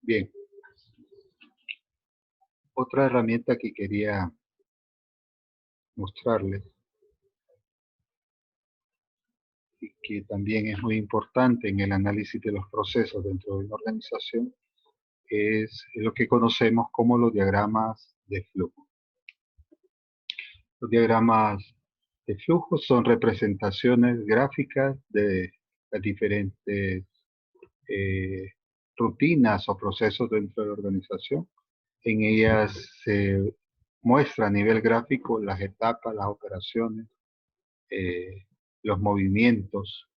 Bien, otra herramienta que quería mostrarles y que también es muy importante en el análisis de los procesos dentro de una organización es lo que conocemos como los diagramas de flujo. Los diagramas de flujo son representaciones gráficas de las diferentes eh, rutinas o procesos dentro de la organización. En ellas se muestra a nivel gráfico las etapas, las operaciones, eh, los movimientos,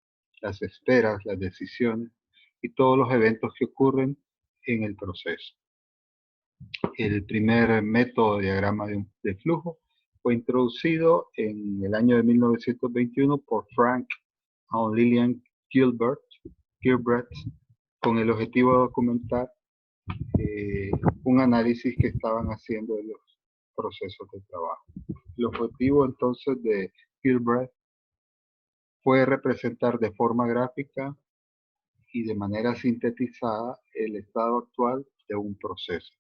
las esperas, las decisiones y todos los eventos que ocurren en el proceso. El primer método de diagrama de flujo fue introducido en el año de 1921 por Frank and Lillian Gilbert con el objetivo de documentar un análisis que estaban haciendo de los procesos de trabajo. El objetivo entonces de Gilbert fue representar de forma gráfica y de manera sintetizada el estado actual de un proceso.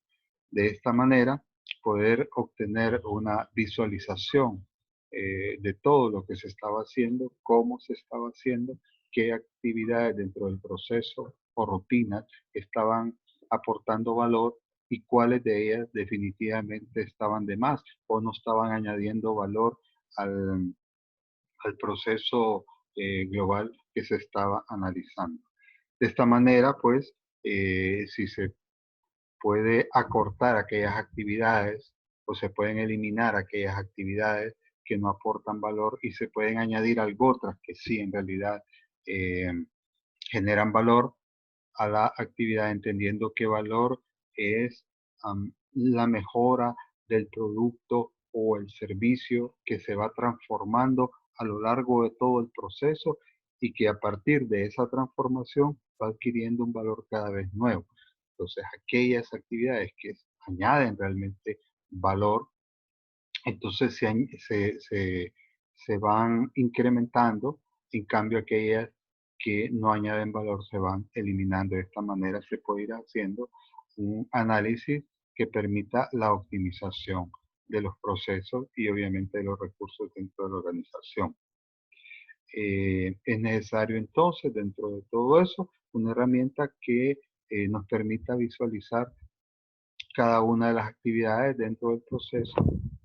De esta manera, poder obtener una visualización de todo lo que se estaba haciendo, cómo se estaba haciendo, qué actividades dentro del proceso o rutinas estaban aportando valor y cuáles de ellas definitivamente estaban de más o no estaban añadiendo valor al proceso global que se estaba analizando. De esta manera, pues, si se puede acortar aquellas actividades o se pueden eliminar aquellas actividades que no aportan valor y se pueden añadir algo otras que sí en realidad eh, generan valor a la actividad, entendiendo que valor es la mejora del producto o el servicio que se va transformando a lo largo de todo el proceso y que a partir de esa transformación va adquiriendo un valor cada vez nuevo. Entonces, aquellas actividades que añaden realmente valor, entonces se van incrementando, en cambio aquellas que no añaden valor se van eliminando. De esta manera se puede ir haciendo un análisis que permita la optimización de los procesos y obviamente de los recursos dentro de la organización. Es necesario entonces, dentro de todo eso, una herramienta que nos permita visualizar cada una de las actividades dentro del proceso,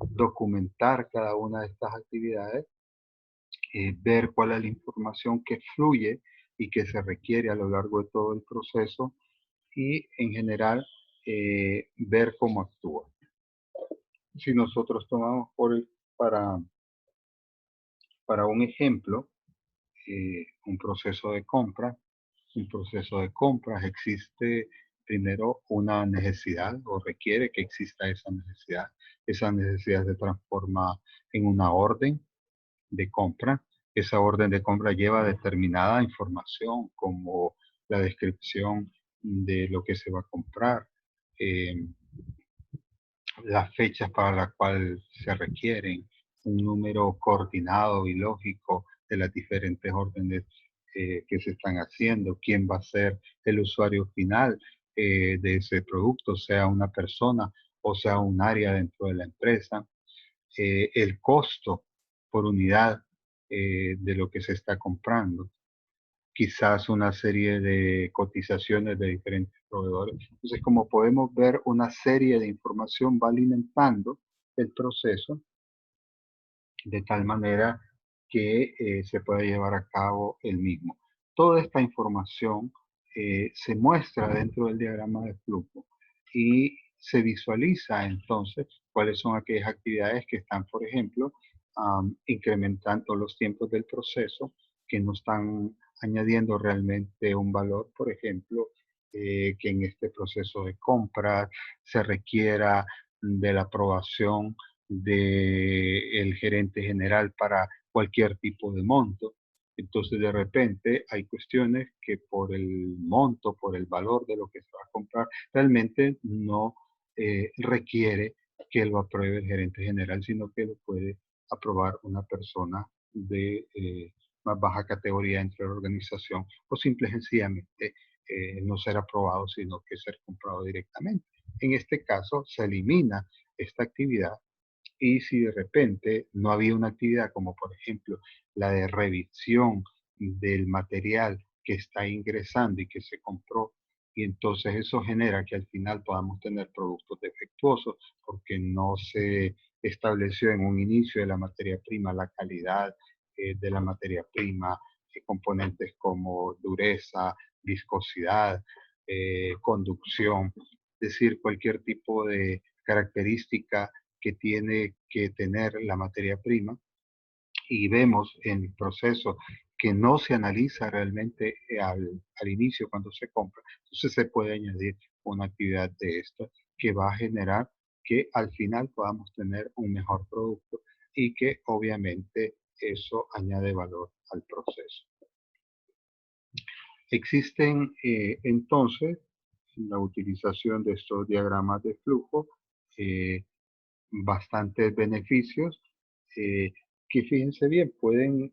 documentar cada una de estas actividades, ver cuál es la información que fluye y que se requiere a lo largo de todo el proceso y en general ver cómo actúa. Si nosotros tomamos para, para un ejemplo, un proceso de compra, un proceso de compras existe primero una necesidad o requiere que exista esa necesidad se transforma en una orden de compra. Esa orden de compra lleva determinada información como la descripción de lo que se va a comprar, eh, las fechas para las cuales se requieren, un número coordinado y lógico de las diferentes órdenes que se están haciendo, quién va a ser el usuario final de ese producto, sea una persona o sea un área dentro de la empresa, el costo por unidad de lo que se está comprando, quizás una serie de cotizaciones de diferentes proveedores. Entonces, como podemos ver, una serie de información va alimentando el proceso de tal manera que se pueda llevar a cabo el mismo. Toda esta información se muestra dentro del diagrama de flujo y se visualiza entonces cuáles son aquellas actividades que están, por ejemplo, incrementando los tiempos del proceso, que no están añadiendo realmente un valor, por ejemplo, que en este proceso de compra se requiera de la aprobación del gerente general para cualquier tipo de monto. Entonces, de repente, hay cuestiones que por el monto, por el valor de lo que se va a comprar, realmente no requiere que lo apruebe el gerente general, sino que lo puede aprobar una persona de más baja categoría dentro de la organización o simple y sencillamente no ser aprobado, sino que ser comprado directamente. En este caso, se elimina esta actividad y si de repente no había una actividad como por ejemplo la de revisión del material que está ingresando y que se compró, y entonces eso genera que al final podamos tener productos defectuosos porque no se estableció en un inicio de la materia prima la calidad de la materia prima, componentes como dureza, viscosidad, conducción, es decir, cualquier tipo de característica que tiene que tener la materia prima, y vemos en el proceso que no se analiza realmente al inicio cuando se compra, entonces se puede añadir una actividad de esta que va a generar que al final podamos tener un mejor producto y que obviamente eso añade valor al proceso. Existen entonces la utilización de estos diagramas de flujo, bastantes beneficios que fíjense bien, pueden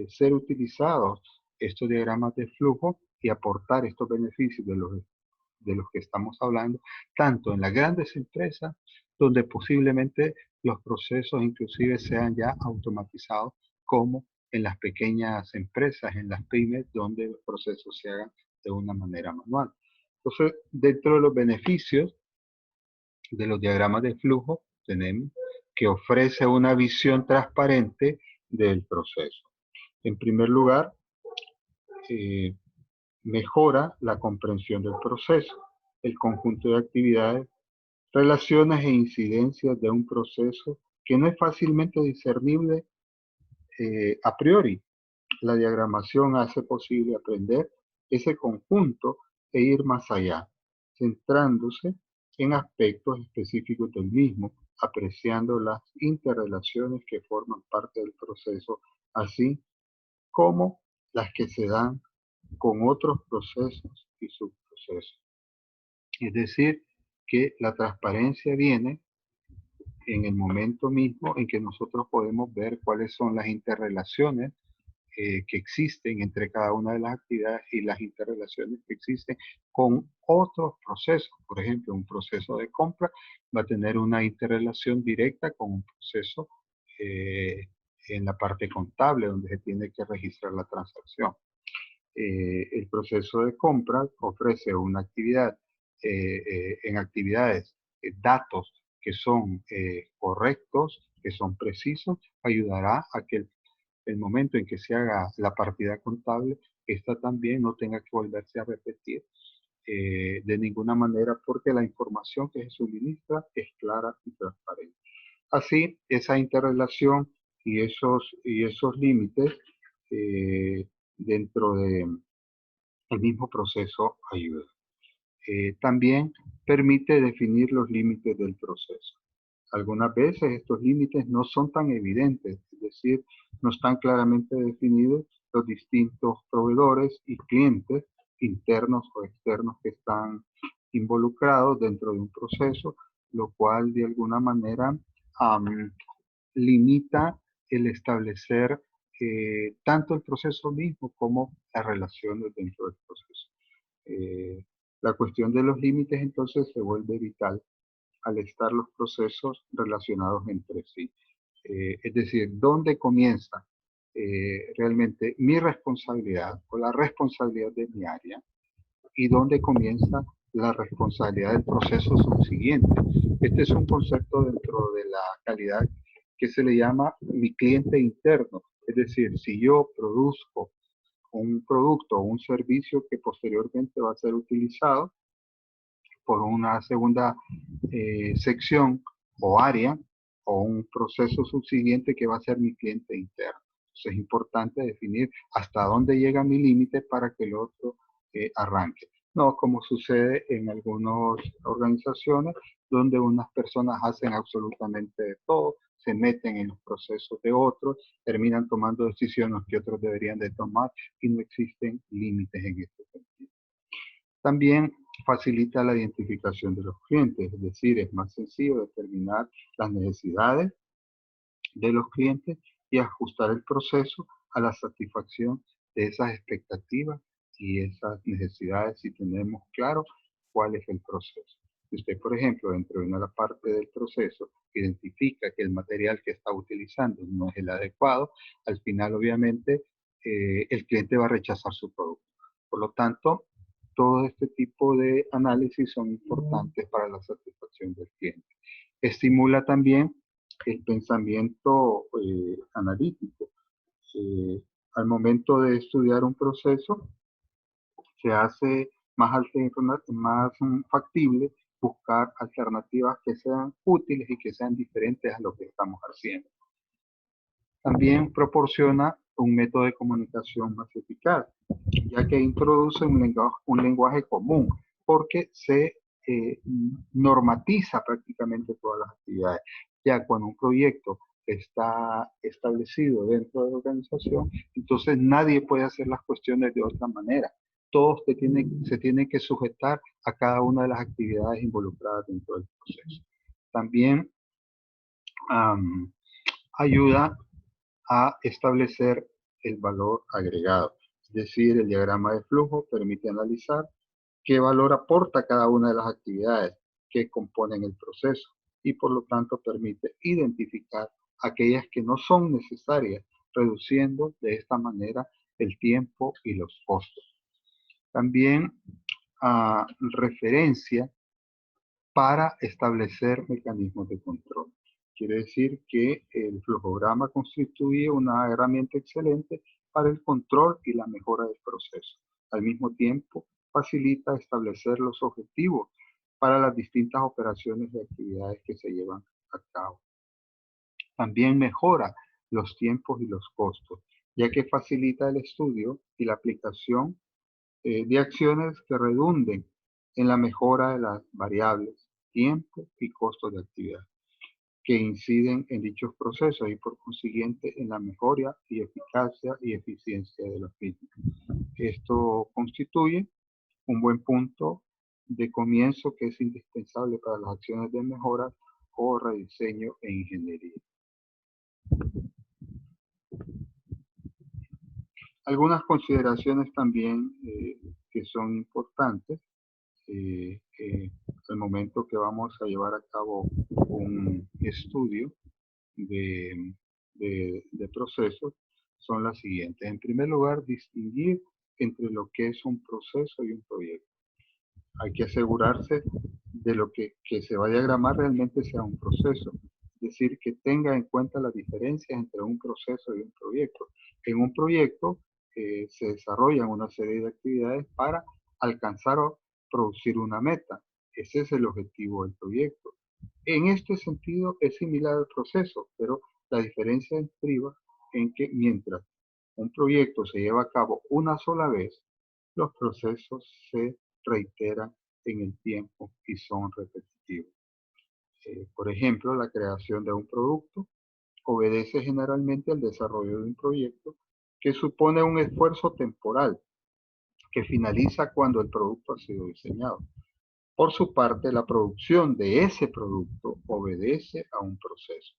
ser utilizados estos diagramas de flujo y aportar estos beneficios de los que estamos hablando, tanto en las grandes empresas, donde posiblemente los procesos inclusive sean ya automatizados, como en las pequeñas empresas, en las pymes, donde los procesos se hagan de una manera manual. Entonces, dentro de los beneficios de los diagramas de flujo, tenemos que ofrece una visión transparente del proceso. En primer lugar, eh, mejora la comprensión del proceso, el conjunto de actividades, relaciones e incidencias de un proceso que no es fácilmente discernible a priori. La diagramación hace posible aprender ese conjunto e ir más allá, centrándose en aspectos específicos del mismo, apreciando las interrelaciones que forman parte del proceso, así como las que se dan con otros procesos y subprocesos. Es decir, que la transparencia viene en el momento mismo en que nosotros podemos ver cuáles son las interrelaciones que existen entre cada una de las actividades y las interrelaciones que existen con otros procesos. Por ejemplo, un proceso de compra va a tener una interrelación directa con un proceso en la parte contable, donde se tiene que registrar la transacción. El proceso de compra ofrece una actividad, en actividades, datos que son correctos, que son precisos, ayudará a que el momento en que se haga la partida contable, esta también no tenga que volverse a repetir de ninguna manera, porque la información que se suministra es clara y transparente. Así, esa interrelación y esos límites dentro del mismo proceso ayuda. También permite definir los límites del proceso. Algunas veces estos límites no son tan evidentes, es decir, no están claramente definidos los distintos proveedores y clientes internos o externos que están involucrados dentro de un proceso, lo cual de alguna manera limita el establecer tanto el proceso mismo como las relaciones dentro del proceso. La cuestión de los límites entonces se vuelve vital al estar los procesos relacionados entre sí. Es decir, ¿dónde comienza realmente mi responsabilidad o la responsabilidad de mi área y dónde comienza la responsabilidad del proceso subsiguiente? Este es un concepto dentro de la calidad que se le llama mi cliente interno. Es decir, si yo produzco un producto o un servicio que posteriormente va a ser utilizado por una segunda sección o área o un proceso subsiguiente que va a ser mi cliente interno. Entonces es importante definir hasta dónde llega mi límite para que el otro arranque. No como sucede en algunas organizaciones donde unas personas hacen absolutamente de todo, se meten en los procesos de otros, terminan tomando decisiones que otros deberían de tomar y no existen límites en este sentido. También facilita la identificación de los clientes, es decir, es más sencillo determinar las necesidades de los clientes y ajustar el proceso a la satisfacción de esas expectativas y esas necesidades si tenemos claro cuál es el proceso. Si usted, por ejemplo, dentro de una parte del proceso, identifica que el material que está utilizando no es el adecuado, al final, obviamente, el cliente va a rechazar su producto. Por lo tanto, todo este tipo de análisis son importantes para la satisfacción del cliente. Estimula también el pensamiento analítico. Al momento de estudiar un proceso, se hace más factible buscar alternativas que sean útiles y que sean diferentes a lo que estamos haciendo. También proporciona un método de comunicación más eficaz, ya que introduce un lenguaje común, porque se normatiza prácticamente todas las actividades. Ya cuando un proyecto está establecido dentro de la organización, entonces nadie puede hacer las cuestiones de otra manera. Todos se tienen que sujetar a cada una de las actividades involucradas dentro del proceso. También ayuda a establecer el valor agregado. Es decir, el diagrama de flujo permite analizar qué valor aporta cada una de las actividades que componen el proceso y por lo tanto permite identificar aquellas que no son necesarias, reduciendo de esta manera el tiempo y los costos. También referencia para establecer mecanismos de control. Quiere decir que el flujograma constituye una herramienta excelente para el control y la mejora del proceso. Al mismo tiempo, facilita establecer los objetivos para las distintas operaciones y actividades que se llevan a cabo. También mejora los tiempos y los costos, ya que facilita el estudio y la aplicación de acciones que redunden en la mejora de las variables, tiempo y costos de actividad, que inciden en dichos procesos y por consiguiente en la mejora y eficacia y eficiencia de los mismos. Esto constituye un buen punto de comienzo que es indispensable para las acciones de mejora o rediseño e ingeniería. Algunas consideraciones también que son importantes al momento que vamos a llevar a cabo un estudio de procesos son las siguientes. En primer lugar, distinguir entre lo que es un proceso y un proyecto. Hay que asegurarse de lo que se va a diagramar realmente sea un proceso. Es decir, que tenga en cuenta las diferencias entre un proceso y un proyecto. En un proyecto se desarrollan una serie de actividades para alcanzar o producir una meta. Ese es el objetivo del proyecto. En este sentido es similar al proceso, pero la diferencia estriba en que mientras un proyecto se lleva a cabo una sola vez, los procesos se reiteran en el tiempo y son repetitivos. Por ejemplo, la creación de un producto obedece generalmente al desarrollo de un proyecto que supone un esfuerzo temporal que finaliza cuando el producto ha sido diseñado. Por su parte, la producción de ese producto obedece a un proceso.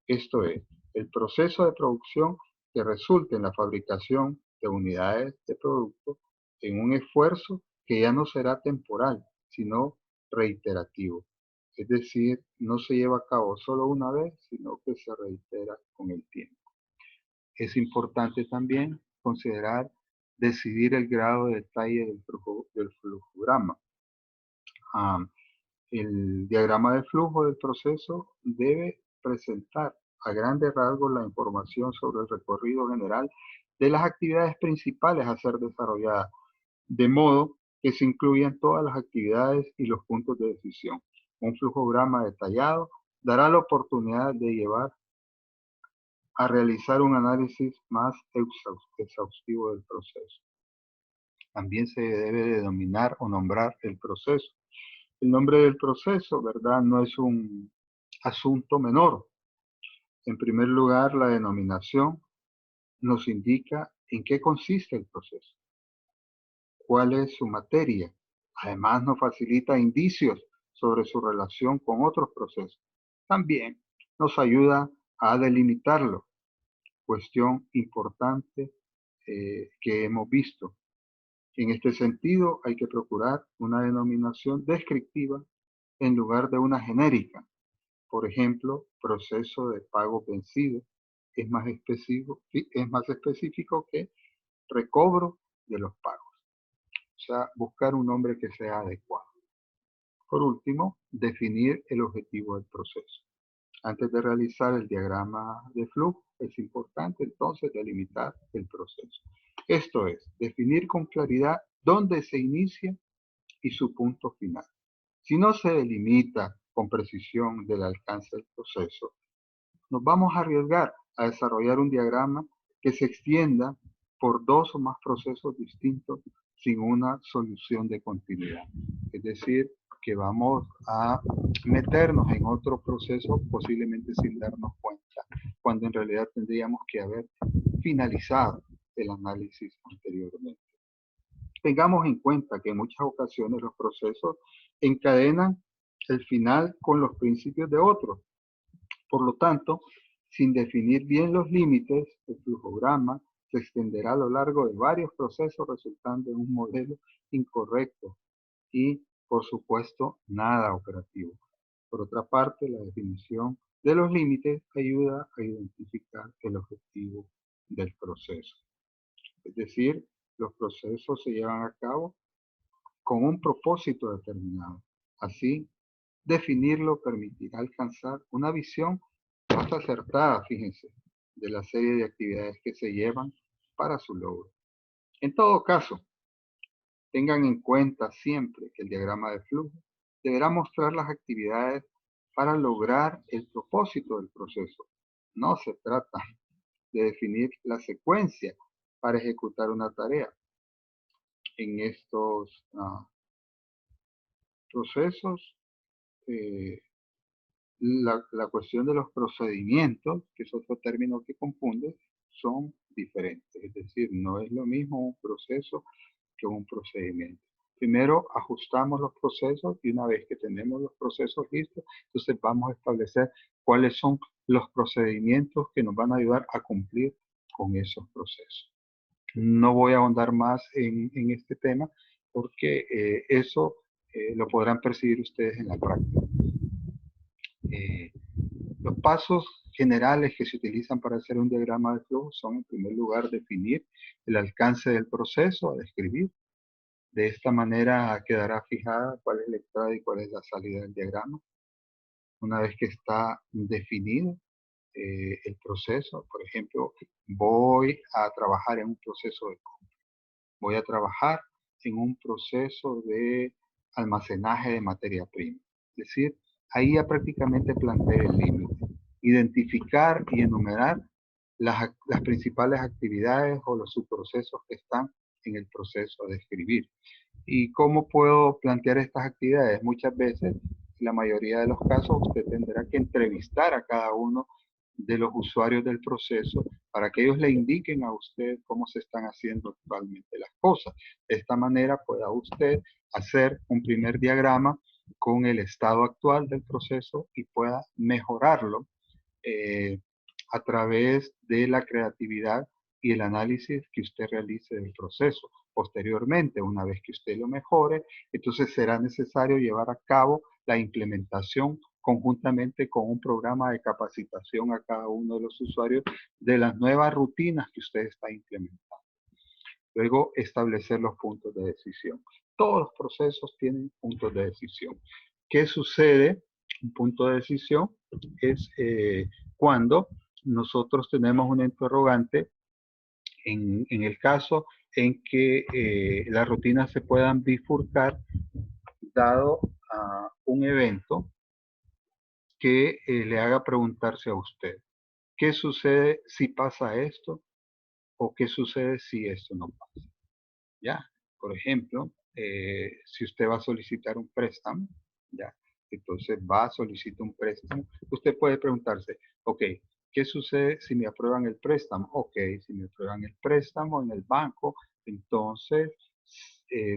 Esto es, el proceso de producción que resulta en la fabricación de unidades de producto en un esfuerzo que ya no será temporal, sino reiterativo. Es decir, no se lleva a cabo solo una vez, sino que se reitera con el tiempo. Es importante también considerar decidir el grado de detalle del flujograma. El diagrama de flujo del proceso debe presentar a grandes rasgos la información sobre el recorrido general de las actividades principales a ser desarrolladas, de modo que se incluyan todas las actividades y los puntos de decisión. Un flujograma detallado dará la oportunidad de llevar a realizar un análisis más exhaustivo del proceso. También se debe denominar o nombrar el proceso. El nombre del proceso, ¿verdad? No es un asunto menor. En primer lugar, la denominación nos indica en qué consiste el proceso, cuál es su materia. Además, nos facilita indicios sobre su relación con otros procesos. También nos ayuda a delimitarlo, cuestión importante que hemos visto. En este sentido, hay que procurar una denominación descriptiva en lugar de una genérica. Por ejemplo, proceso de pago vencido es más específico que recobro de los pagos. O sea, buscar un nombre que sea adecuado. Por último, definir el objetivo del proceso. Antes de realizar el diagrama de flujo, es importante entonces delimitar el proceso. Esto es, definir con claridad dónde se inicia y su punto final. Si no se delimita con precisión del alcance del proceso, nos vamos a arriesgar a desarrollar un diagrama que se extienda por dos o más procesos distintos sin una solución de continuidad. Es decir, que vamos a meternos en otro proceso posiblemente sin darnos cuenta, cuando en realidad tendríamos que haber finalizado el análisis anteriormente. Tengamos en cuenta que en muchas ocasiones los procesos encadenan el final con los principios de otros. Por lo tanto, sin definir bien los límites, el flujograma se extenderá a lo largo de varios procesos, resultando en un modelo incorrecto y, por supuesto, nada operativo. Por otra parte, la definición de los límites ayuda a identificar el objetivo del proceso. Es decir, los procesos se llevan a cabo con un propósito determinado. Así, definirlo permitirá alcanzar una visión más acertada, fíjense, de la serie de actividades que se llevan para su logro. En todo caso, tengan en cuenta siempre que el diagrama de flujo deberá mostrar las actividades para lograr el propósito del proceso. No se trata de definir la secuencia para ejecutar una tarea. En estos procesos, la cuestión de los procedimientos, que es otro término que confunde, son diferentes. Es decir, no es lo mismo un proceso que un procedimiento. Primero ajustamos los procesos y una vez que tenemos los procesos listos, entonces vamos a establecer cuáles son los procedimientos que nos van a ayudar a cumplir con esos procesos. No voy a ahondar más en este tema porque eso lo podrán percibir ustedes en la práctica. Los pasos generales que se utilizan para hacer un diagrama de flujo son, en primer lugar, definir el alcance del proceso a describir. De esta manera quedará fijada cuál es la entrada y cuál es la salida del diagrama. Una vez que está definido el proceso, por ejemplo, voy a trabajar en un proceso de compra. Voy a trabajar en un proceso de almacenaje de materia prima. Es decir, ahí ya prácticamente planteé el límite. Identificar y enumerar las principales actividades o los subprocesos que están en el proceso de escribir. ¿Y cómo puedo plantear estas actividades? Muchas veces, en la mayoría de los casos, usted tendrá que entrevistar a cada uno de los usuarios del proceso para que ellos le indiquen a usted cómo se están haciendo actualmente las cosas. De esta manera pueda usted hacer un primer diagrama con el estado actual del proceso y pueda mejorarlo a través de la creatividad y el análisis que usted realice del proceso. Posteriormente, una vez que usted lo mejore, entonces será necesario llevar a cabo la implementación conjuntamente con un programa de capacitación a cada uno de los usuarios de las nuevas rutinas que usted está implementando. Luego, establecer los puntos de decisión. Todos los procesos tienen puntos de decisión. ¿Qué sucede? Un punto de decisión es cuando nosotros tenemos una interrogante en el caso en que las rutinas se puedan bifurcar dado a un evento que le haga preguntarse a usted, ¿qué sucede si pasa esto? ¿O qué sucede si esto no pasa? ¿Ya? Por ejemplo, si usted va a solicitar un préstamo, ¿ya? Entonces va a solicitar un préstamo, usted puede preguntarse, ok, ¿qué sucede si me aprueban el préstamo? Ok, si me aprueban el préstamo en el banco, entonces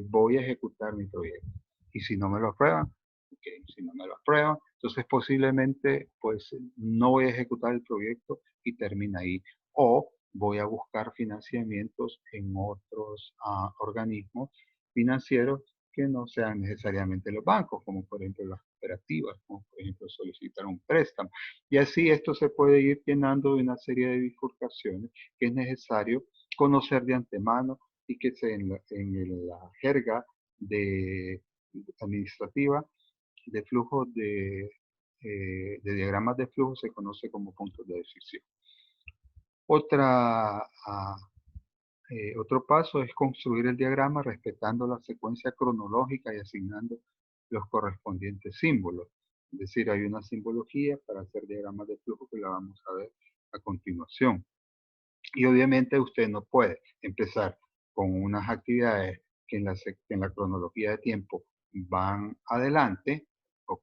voy a ejecutar mi proyecto. Y si no me lo aprueban, ok, si no me lo aprueban, entonces posiblemente pues no voy a ejecutar el proyecto y termina ahí. O voy a buscar financiamientos en otros organismos financieros que no sean necesariamente los bancos, como por ejemplo las cooperativas, como por ejemplo solicitar un préstamo. Y así esto se puede ir llenando de una serie de bifurcaciones que es necesario conocer de antemano y que en la jerga de administrativa de flujo de diagramas de flujo se conoce como puntos de decisión. Otro paso es construir el diagrama respetando la secuencia cronológica y asignando los correspondientes símbolos. Es decir, hay una simbología para hacer diagramas de flujo que la vamos a ver a continuación. Y obviamente usted no puede empezar con unas actividades que en la cronología de tiempo van adelante, ¿ok?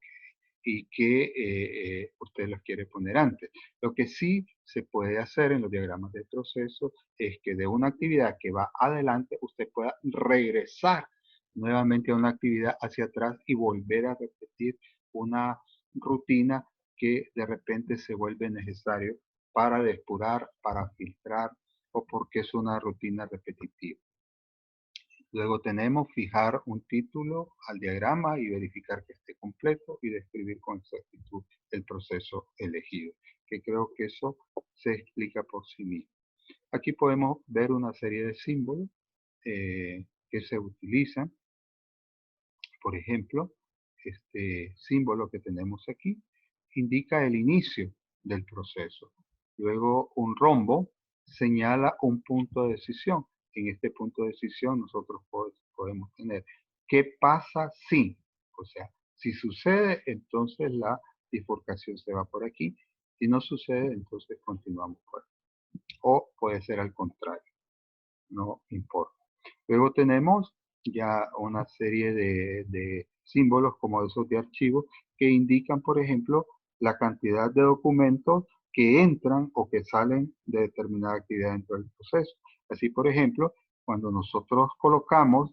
Y que usted los quiere poner antes. Lo que sí se puede hacer en los diagramas de proceso es que de una actividad que va adelante, usted pueda regresar nuevamente a una actividad hacia atrás y volver a repetir una rutina que de repente se vuelve necesario para depurar, para filtrar o porque es una rutina repetitiva. Luego tenemos fijar un título al diagrama y verificar que esté completo y describir con exactitud el proceso elegido, que creo que eso se explica por sí mismo. Aquí podemos ver una serie de símbolos que se utilizan. Por ejemplo, este símbolo que tenemos aquí indica el inicio del proceso. Luego un rombo señala un punto de decisión. En este punto de decisión nosotros podemos tener ¿qué pasa si? O sea, si sucede, entonces la bifurcación se va por aquí. Si no sucede, entonces continuamos por aquí. O puede ser al contrario, no importa. Luego tenemos ya una serie de símbolos como esos de archivos que indican, por ejemplo, la cantidad de documentos que entran o que salen de determinada actividad dentro del proceso. Así, por ejemplo, cuando nosotros colocamos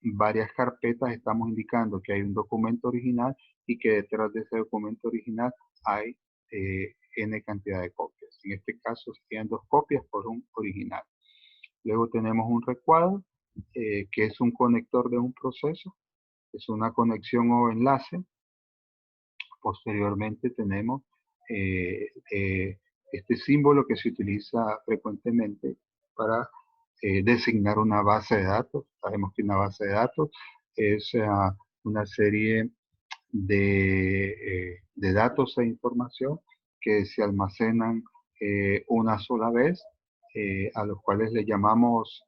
varias carpetas, estamos indicando que hay un documento original y que detrás de ese documento original hay N cantidad de copias. En este caso, serían 2 copias por un original. Luego tenemos un recuadro, que es un conector de un proceso, es una conexión o enlace. Posteriormente tenemos este símbolo que se utiliza frecuentemente para designar una base de datos. Sabemos que una base de datos es una serie de datos e información que se almacenan una sola vez, a los cuales le llamamos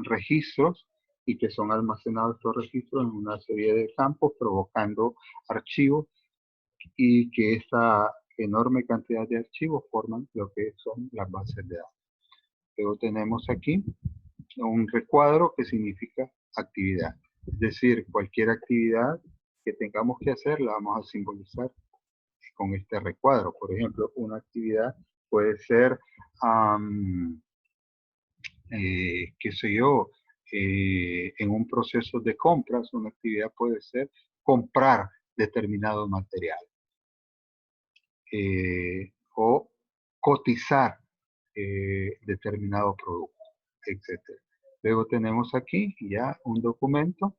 registros y que son almacenados estos registros en una serie de campos provocando archivos y que esta enorme cantidad de archivos forman lo que son las bases de datos. Luego tenemos aquí un recuadro que significa actividad. Es decir, cualquier actividad que tengamos que hacer la vamos a simbolizar con este recuadro. Por ejemplo, una actividad puede ser, qué sé yo, en un proceso de compras, una actividad puede ser comprar determinado material o cotizar determinado producto, etc. Luego tenemos aquí ya un documento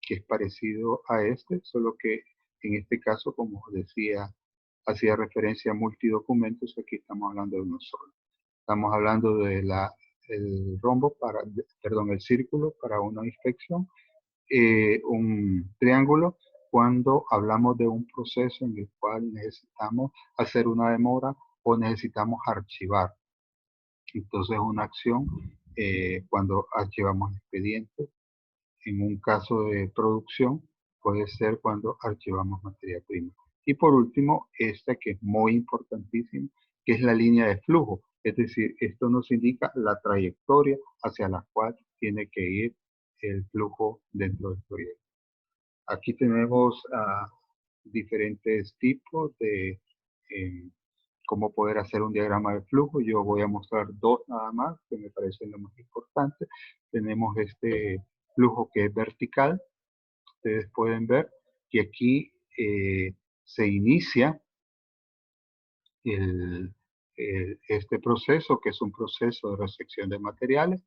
que es parecido a este, solo que en este caso, como decía, hacía referencia a multidocumentos, aquí estamos hablando de uno solo. Estamos hablando de el rombo perdón, el círculo para una inspección, un triángulo cuando hablamos de un proceso en el cual necesitamos hacer una demora o necesitamos archivar. Entonces, una acción cuando archivamos expedientes. En un caso de producción, puede ser cuando archivamos materia prima. Y por último, esta que es muy importantísima, que es la línea de flujo. Es decir, esto nos indica la trayectoria hacia la cual tiene que ir el flujo dentro del proyecto. Aquí tenemos diferentes tipos de cómo poder hacer un diagrama de flujo. Yo voy a mostrar 2 nada más, que me parecen lo más importante. Tenemos este flujo que es vertical. Ustedes pueden ver que aquí se inicia este proceso, que es un proceso de recepción de materiales.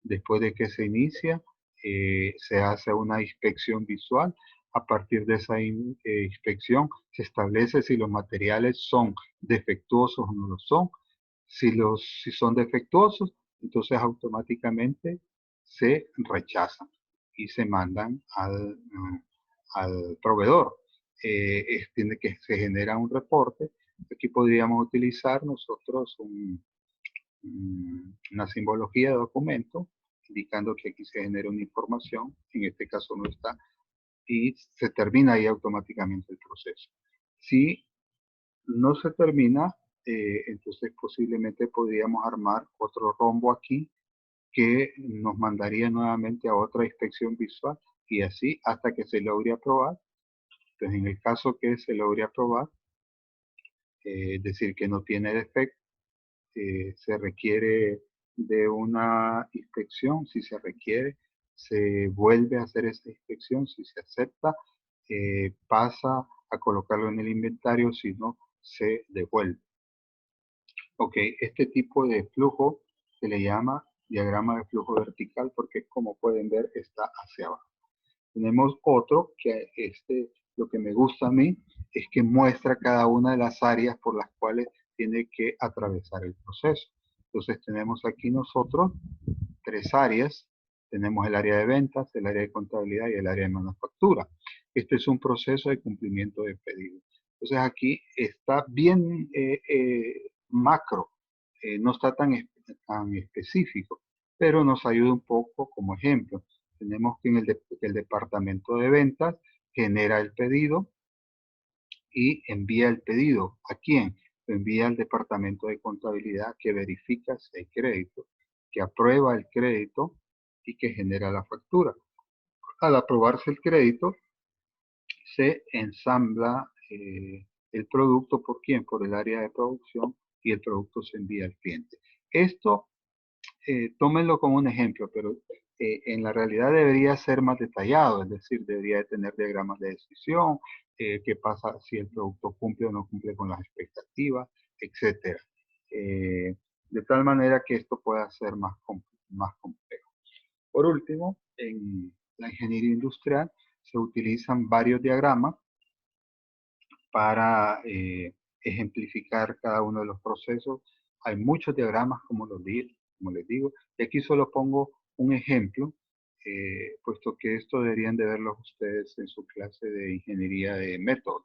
Después de que se inicia, se hace una inspección visual. A partir de esa inspección se establece si los materiales son defectuosos o no lo son. Si son defectuosos, entonces automáticamente se rechazan y se mandan al proveedor. Tiene que se genera un reporte. Aquí podríamos utilizar nosotros una simbología de documento indicando que aquí se genera una información, en este caso no está, y se termina ahí automáticamente el proceso. Si no se termina, entonces posiblemente podríamos armar otro rombo aquí que nos mandaría nuevamente a otra inspección visual y así hasta que se logre aprobar. Entonces, en el caso que se logre aprobar, es decir, que no tiene defecto, se requiere de una inspección. Si se requiere, se vuelve a hacer esa inspección. Si se acepta, pasa a colocarlo en el inventario, si no, se devuelve. Ok, este tipo de flujo se le llama diagrama de flujo vertical porque, como pueden ver, está hacia abajo. Tenemos otro que lo que me gusta a mí es que muestra cada una de las áreas por las cuales tiene que atravesar el proceso. Entonces tenemos aquí nosotros 3 áreas. Tenemos el área de ventas, el área de contabilidad y el área de manufactura. Este es un proceso de cumplimiento de pedido. Entonces aquí está bien macro, no está tan específico, pero nos ayuda un poco como ejemplo. Tenemos que el departamento de ventas genera el pedido y envía el pedido. ¿A quién? Lo envía al departamento de contabilidad, que verifica si hay crédito, que aprueba el crédito y que genera la factura. Al aprobarse el crédito, se ensambla el producto. ¿Por quién? Por el área de producción, y el producto se envía al cliente. Esto tómenlo como un ejemplo, pero en la realidad debería ser más detallado, es decir, debería de tener diagramas de decisión, qué pasa si el producto cumple o no cumple con las expectativas, etc. De tal manera que esto pueda ser más complejo. Por último, en la ingeniería industrial se utilizan varios diagramas para ejemplificar cada uno de los procesos. Hay muchos diagramas, como les digo, y aquí solo pongo un ejemplo, puesto que esto deberían de verlo ustedes en su clase de ingeniería de métodos.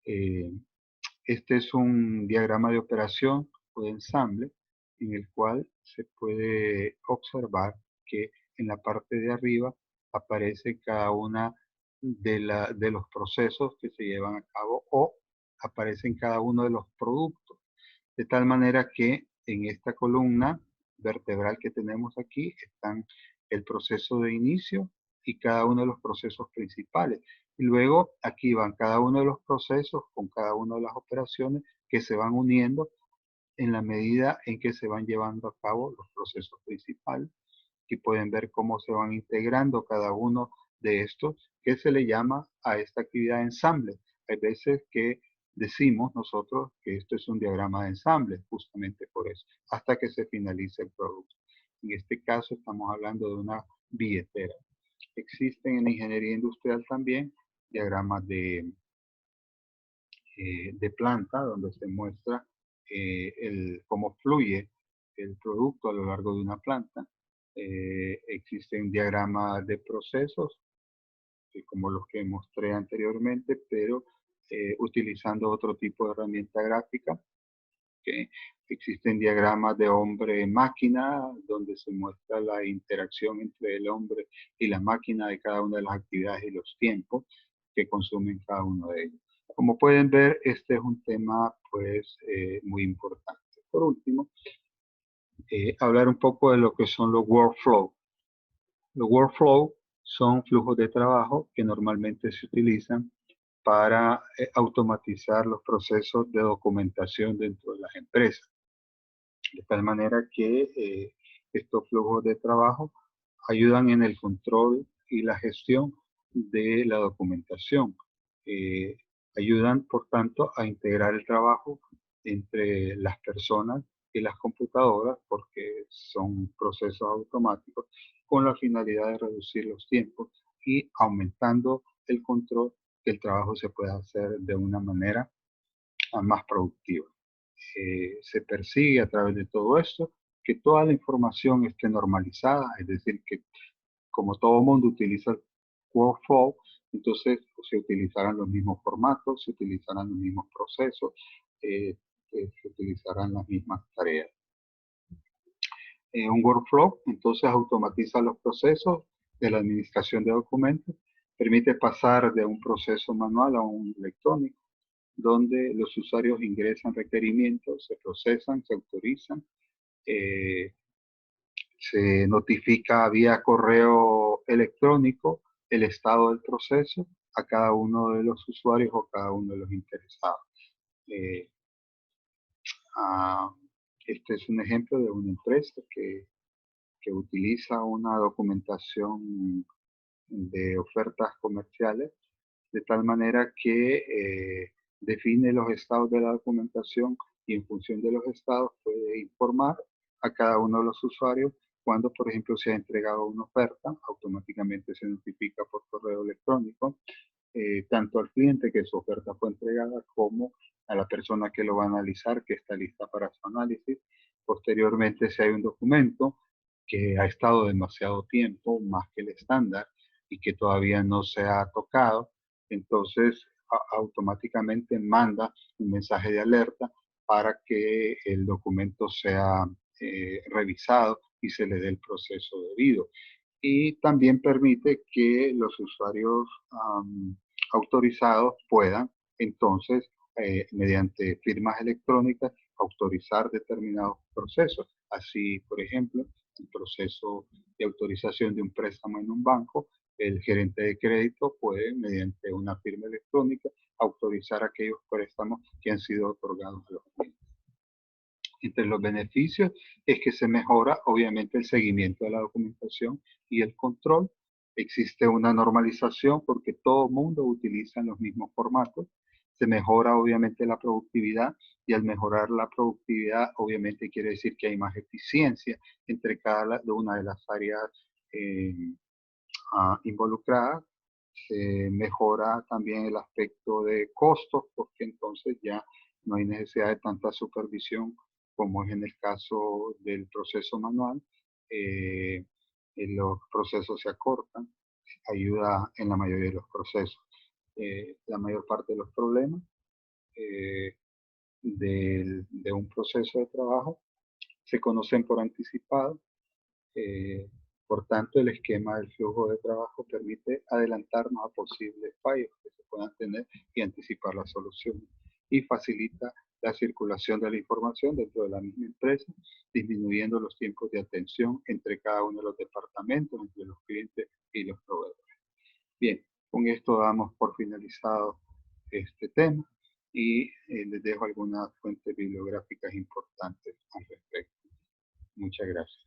Este es un diagrama de operación o de ensamble en el cual se puede observar que en la parte de arriba aparece cada una de los procesos que se llevan a cabo, o aparecen cada uno de los productos. De tal manera que en esta columna vertebral que tenemos aquí están el proceso de inicio y cada uno de los procesos principales. Y luego aquí van cada uno de los procesos con cada una de las operaciones que se van uniendo en la medida en que se van llevando a cabo los procesos principales. Aquí pueden ver cómo se van integrando cada uno de estos, que se le llama a esta actividad de ensamble. Hay veces que decimos nosotros que esto es un diagrama de ensamble, justamente por eso, hasta que se finalice el producto. En este caso estamos hablando de una billetera. Existen en la ingeniería industrial también diagramas de planta, donde se muestra cómo fluye el producto a lo largo de una planta. Existen diagramas de procesos, como los que mostré anteriormente, pero utilizando otro tipo de herramienta gráfica. ¿Okay? Existen diagramas de hombre-máquina, donde se muestra la interacción entre el hombre y la máquina de cada una de las actividades y los tiempos que consumen cada uno de ellos. Como pueden ver, este es un tema pues muy importante. Por último, hablar un poco de lo que son los workflows. Los workflows son flujos de trabajo que normalmente se utilizan para automatizar los procesos de documentación dentro de las empresas. De tal manera que estos flujos de trabajo ayudan en el control y la gestión de la documentación. Ayudan, por tanto, a integrar el trabajo entre las personas y las computadoras, porque son procesos automáticos, con la finalidad de reducir los tiempos y aumentando el control, que el trabajo se pueda hacer de una manera más productiva. Se persigue a través de todo esto que toda la información esté normalizada, es decir, que como todo mundo utiliza el workflow, entonces se utilizarán los mismos formatos, se utilizarán los mismos procesos, se utilizarán las mismas tareas. Un workflow entonces automatiza los procesos de la administración de documentos, permite pasar de un proceso manual a un electrónico, donde los usuarios ingresan requerimientos, se procesan, se autorizan, eh, se notifica vía correo electrónico el estado del proceso a cada uno de los usuarios o cada uno de los interesados. Eh, ah, este es un ejemplo de una empresa que utiliza una documentación de ofertas comerciales de tal manera que define los estados de la documentación y en función de los estados puede informar a cada uno de los usuarios cuando, por ejemplo, se ha entregado una oferta, automáticamente se notifica por correo electrónico, tanto al cliente que su oferta fue entregada como a la persona que lo va a analizar, que está lista para su análisis. Posteriormente, si hay un documento que ha estado demasiado tiempo, más que el estándar, y que todavía no se ha tocado, entonces automáticamente manda un mensaje de alerta para que el documento sea revisado y se le dé el proceso debido. Y también permite que los usuarios autorizados puedan entonces, mediante firmas electrónicas, autorizar determinados procesos. Así, por ejemplo, el proceso de autorización de un préstamo en un banco, el gerente de crédito puede, mediante una firma electrónica, autorizar aquellos préstamos que han sido otorgados a los clientes. Entre los beneficios es que se mejora obviamente el seguimiento de la documentación y el control. Existe una normalización porque todo el mundo utiliza los mismos formatos. Se mejora obviamente la productividad y al mejorar la productividad obviamente quiere decir que hay más eficiencia entre cada una de las áreas eh, involucradas. Se mejora también el aspecto de costos porque entonces ya no hay necesidad de tanta supervisión como es en el caso del proceso manual. Los procesos se acortan, ayuda en la mayoría de los procesos. La mayor parte de los problemas eh, de un proceso de trabajo se conocen por anticipado. eh, por tanto, el esquema del flujo de trabajo permite adelantarnos a posibles fallos que se puedan tener y anticipar las soluciones. Y facilita la circulación de la información dentro de la misma empresa, disminuyendo los tiempos de atención entre cada uno de los departamentos, entre los clientes y los proveedores. Bien, con esto damos por finalizado este tema y les dejo algunas fuentes bibliográficas importantes al respecto. Muchas gracias.